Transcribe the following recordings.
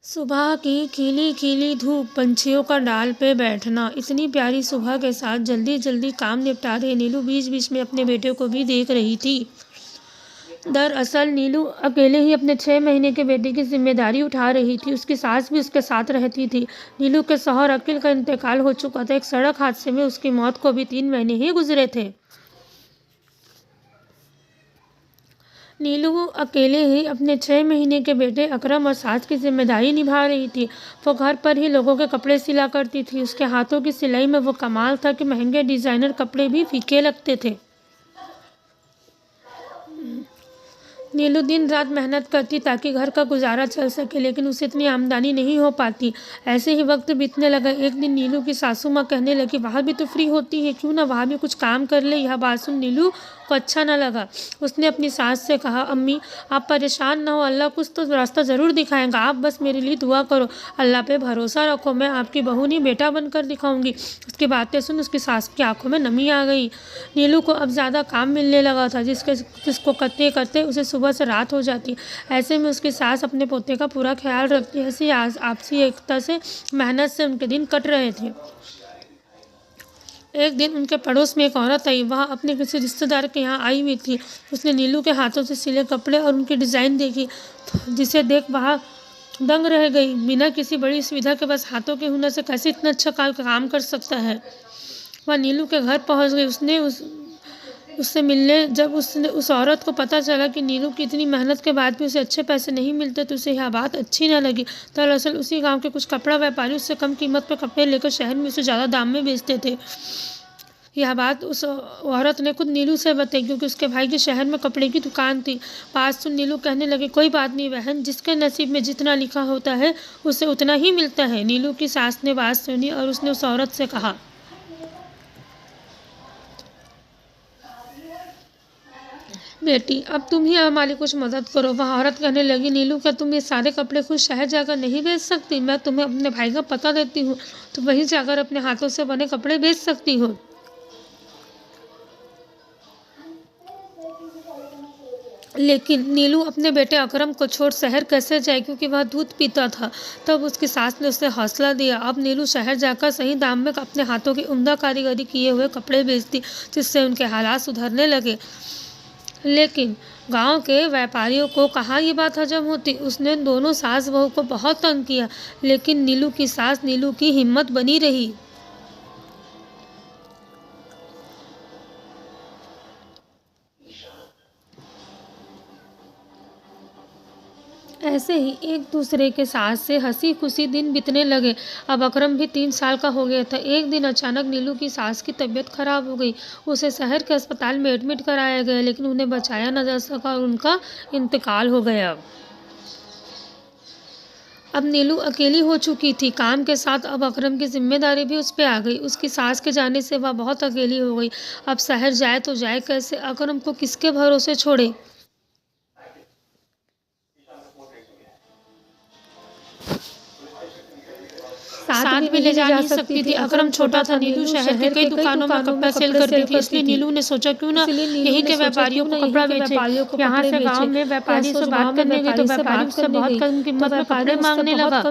सुबह की खिली खिली धूप, पंछियों का डाल पे बैठना, इतनी प्यारी सुबह के साथ जल्दी जल्दी काम निपटा रहे नीलू बीच बीच में अपने बेटे को भी देख रही थी। दरअसल नीलू अकेले ही अपने 6 महीने के बेटे की जिम्मेदारी उठा रही थी। उसकी सास भी उसके साथ रहती थी। नीलू के शौहर अकील का इंतकाल हो चुका था। एक सड़क हादसे में उसकी मौत को भी 3 महीने ही गुजरे थे। नीलू अकेले ही अपने 6 महीने के बेटे अकरम और सास की जिम्मेदारी निभा रही थी। वो घर पर ही लोगों के कपड़े सिला करती थी। उसके हाथों की सिलाई में वो कमाल था कि महंगे डिजाइनर कपड़े भी फीके लगते थे। नीलू दिन रात मेहनत करती ताकि घर का गुजारा चल सके, लेकिन उसे इतनी आमदनी नहीं हो पाती। ऐसे ही वक्त बीतने लगा। एक दिन नीलू की सासू माँ कहने लगी, वहाँ भी तो फ्री होती है, क्यों ना वहाँ भी कुछ काम कर ले। यह बात सुन नीलू को अच्छा न लगा। उसने अपनी सास से कहा, अम्मी आप परेशान ना हो, अल्लाह कुछ तो रास्ता ज़रूर दिखाएगा, आप बस मेरे लिए दुआ करो, अल्लाह पे भरोसा रखो, मैं आपकी बहू नहीं बेटा बनकर दिखाऊंगी। उसकी बातें सुन उसकी सास की आंखों में नमी आ गई। नीलू को अब ज़्यादा काम मिलने लगा था, जिसको करते करते उसे सुबह से रात हो जाती। ऐसे में उसकी सास अपने पोते का पूरा ख्याल रखती। ऐसी आपसी एकता से मेहनत से उनके दिन कट रहे थे। एक दिन उनके पड़ोस में एक औरत आई। वह अपने किसी रिश्तेदार के यहाँ आई हुई थी। उसने नीलू के हाथों से सिले कपड़े और उनकी डिज़ाइन देखी, जिसे देख वह दंग रह गई। बिना किसी बड़ी सुविधा के बस हाथों के हुनर से कैसे इतना अच्छा काम कर सकता है। वह नीलू के घर पहुँच गई। उससे मिलने जब उसने उस औरत को पता चला कि नीलू की इतनी मेहनत के बाद भी उसे अच्छे पैसे नहीं मिलते, तो उसे यह बात अच्छी न लगी। दरअसल उसी गांव के कुछ कपड़ा व्यापारी उससे कम कीमत पर कपड़े लेकर शहर में उसे ज़्यादा दाम में बेचते थे। यह बात उस औरत ने खुद नीलू से बताई, क्योंकि उसके भाई के शहर में कपड़े की दुकान थी। बात सुन नीलू कहने लगी, कोई बात नहीं बहन, जिसके नसीब में जितना लिखा होता है उसे उतना ही मिलता है। नीलू की सास ने बात सुनी और उसने उस औरत से कहा, बेटी अब तुम ही हमारी कुछ मदद करो। वह औरत कहने लगी, नीलू क्या तुम ये सारे कपड़े खुद शहर जाकर नहीं बेच सकती? मैं तुम्हें अपने भाई का पता देती हूँ, तो वहीं जाकर अपने हाथों से बने कपड़े बेच सकती हो। लेकिन नीलू अपने बेटे अकरम को छोड़ शहर कैसे जाए, क्योंकि वह दूध पीता था। तब उसकी सास ने उसे हौसला दिया। अब नीलू शहर जाकर सही दाम में अपने हाथों की उम्दा कारीगरी किए हुए कपड़े बेचती, जिससे उनके हालात सुधरने लगे। लेकिन गांव के व्यापारियों को कहाँ ये बात हजम होती। उसने दोनों सास बहू को बहुत तंग किया, लेकिन नीलू की सास नीलू की हिम्मत बनी रही। ऐसे ही एक दूसरे के साथ से हंसी खुशी दिन बीतने लगे। अब अकरम भी 3 साल का हो गया था। एक दिन अचानक नीलू की सास की तबीयत खराब हो गई। उसे शहर के अस्पताल में एडमिट कराया गया, लेकिन उन्हें बचाया न जा सका और उनका इंतकाल हो गया। अब नीलू अकेली हो चुकी थी। काम के साथ अब अकरम की जिम्मेदारी भी उस पर आ गई। उसकी सास के जाने से वह बहुत अकेली हो गई। अब शहर जाए तो जाए कैसे? अकरम को किसके भरोसे छोड़े? साथ भी ले जा नहीं सकती थी। अकरम छोटा था। नीलू शहर के कई दुकानों में कपड़ा सेल करती थी, इसलिए नीलू ने सोचा क्यों ना यहीं के व्यापारियों को कपड़ा बेचे। यहाँ से गांव में व्यापारी से बात करने गई तो व्यापारी उससे बहुत कम कीमत में कपड़े मांगने लगा।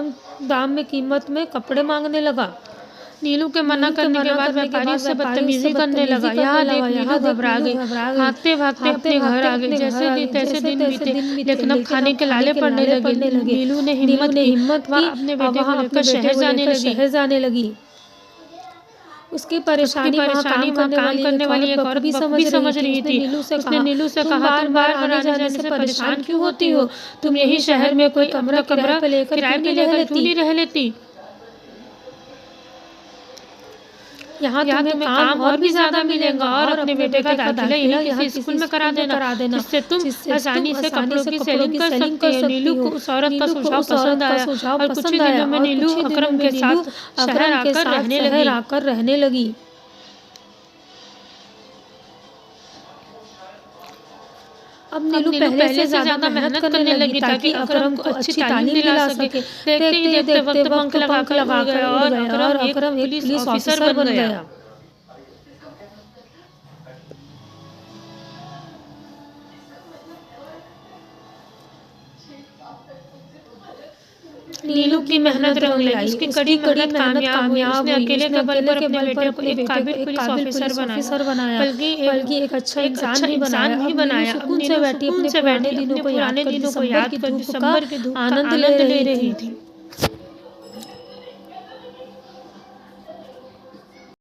दाम में कीमत में कपड़े मांगने लगा। नीलू के मना करने के बाद व्यापारी उससे बदतमीजी करने लगा। यहाँ देख नीलू घबरा गई, भागते भागते अपने घर आ गई। जैसे दिन बीते, लेकिन अब खाने के लाले पड़ने लगे। नीलू ने हिम्मत की, वह अपने बेटे को लेकर शहर जाने लगी। उसकी परेशानी वहाँ काम करने वाली एक औरत भी समझ रही थी। उसने नीलू से कहा, तुम बार बार आने जाने से परेशान क्यों होती हो? तुम यही शहर में कोई कमरा किराए पे लेकर क्यों नहीं रह लेती? यहाँ तुम्हें काम और भी ज्यादा मिलेगा और अपने बेटे का दाखिला यहीं किसी स्कूल में करा देना, जिससे तुम आसानी से कपड़ों की सेलिंग कर सकती हो। नीलू को उस औरत का सुझाव पसंद आया और कुछ ही दिनों में नीलू अकरम के साथ शहर आकर रहने लगी। अब नीलू पहले से ज्यादा मेहनत करने लगी ताकि अकरम को अच्छी तालीम दिला सके। देखते ही देखते वक्त पंख लगाकर उड़ गया और अकरम एक पुलिस ऑफिसर बन गया। नीलू की मेहनत रंग लाई, उसकी कड़ी मेहनत कामयाब हुई। उसने अकेले के बल पर अपने बेटे को एक काबिल पुलिस ऑफिसर बनाया, बल्कि एक अच्छा इंसान भी बनाया। सुकून से बैठी अपने पुराने दिनों को याद कर दिसंबर की धूप का आनंद ले रही थी।